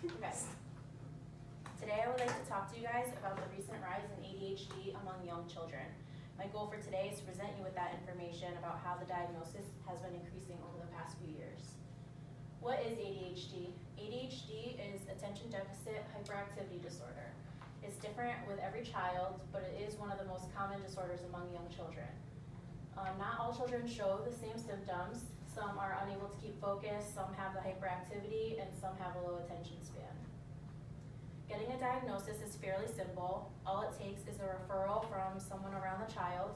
Okay. Today I would like to talk to you guys about the recent rise in ADHD among young children. My goal for today is to present you with that information about how the diagnosis has been increasing over the past few years. What is ADHD? ADHD is attention deficit hyperactivity disorder. It's different with every child, but it is one of the most common disorders among young children. Not all children show the same symptoms. Some are unable to keep focus, some have the hyperactivity, and some have a low attention span. Getting a diagnosis is fairly simple. All it takes is a referral from someone around the child,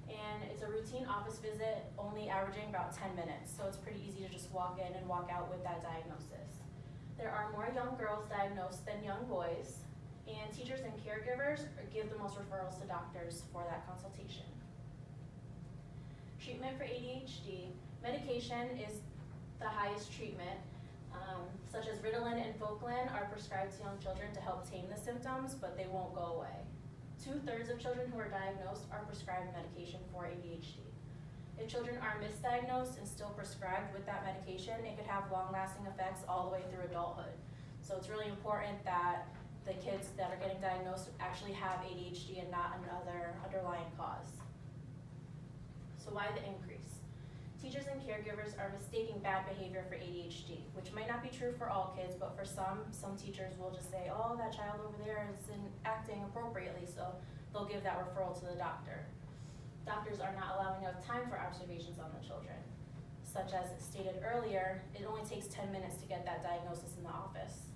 and it's a routine office visit, only averaging about 10 minutes, so it's pretty easy to just walk in and walk out with that diagnosis. There are more young girls diagnosed than young boys, and teachers and caregivers give the most referrals to doctors for that consultation. Treatment for ADHD. Medication is the highest treatment, such as Ritalin and Focalin are prescribed to young children to help tame the symptoms, but they won't go away. 2/3 of children who are diagnosed are prescribed medication for ADHD. If children are misdiagnosed and still prescribed with that medication, it could have long-lasting effects all the way through adulthood. So it's really important that the kids that are getting diagnosed actually have ADHD and not another underlying cause. So why the increase? Teachers and caregivers are mistaking bad behavior for ADHD, which might not be true for all kids, but for some teachers will just say, oh, that child over there isn't acting appropriately, so they'll give that referral to the doctor. Doctors are not allowing enough time for observations on the children. Such as stated earlier, it only takes 10 minutes to get that diagnosis in the office.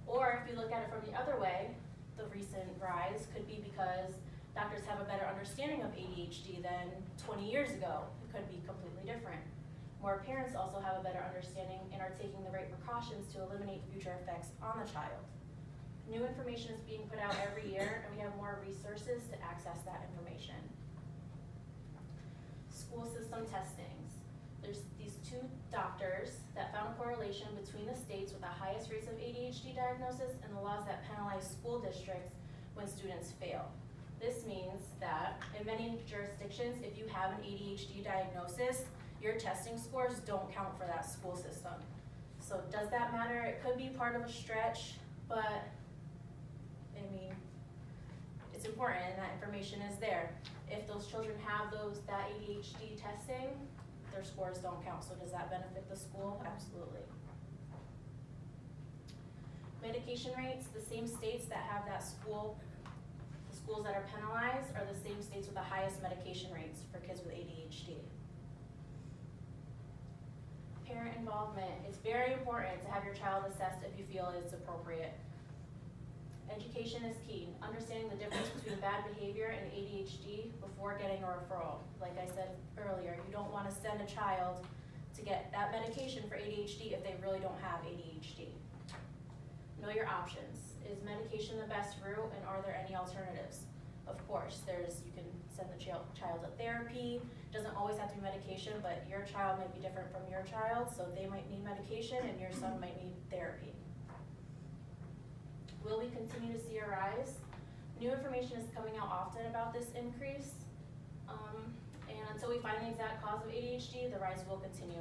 Or if you look at it from the other way, the recent rise could be because doctors have a better understanding of ADHD than 20 years ago. It could be completely different. More parents also have a better understanding and are taking the right precautions to eliminate future effects on the child. New information is being put out every year, and we have more resources to access that information. School system testings. There's these 2 doctors that found a correlation between the states with the highest rates of ADHD diagnosis and the laws that penalize school districts when students fail. This means that in many jurisdictions, if you have an ADHD diagnosis, your testing scores don't count for that school system. So does that matter? It could be part of a stretch, but I mean, it's important and that information is there. If those children have that ADHD testing, their scores don't count. So does that benefit the school? Absolutely. Medication rates, the same states that have that schools that are penalized are the same states with the highest medication rates for kids with ADHD. Parent involvement. It's very important to have your child assessed if you feel it's appropriate. Education is key. Understanding the difference between bad behavior and ADHD before getting a referral. Like I said earlier, you don't want to send a child to get that medication for ADHD if they really don't have ADHD. Know your options. Is medication the best route, and are there any alternatives? Of course, you can send the child to therapy. It doesn't always have to be medication, but your child might be different from your child, so they might need medication and your son might need therapy. Will we continue to see a rise? New information is coming out often about this increase, and until we find the exact cause of ADHD, the rise will continue.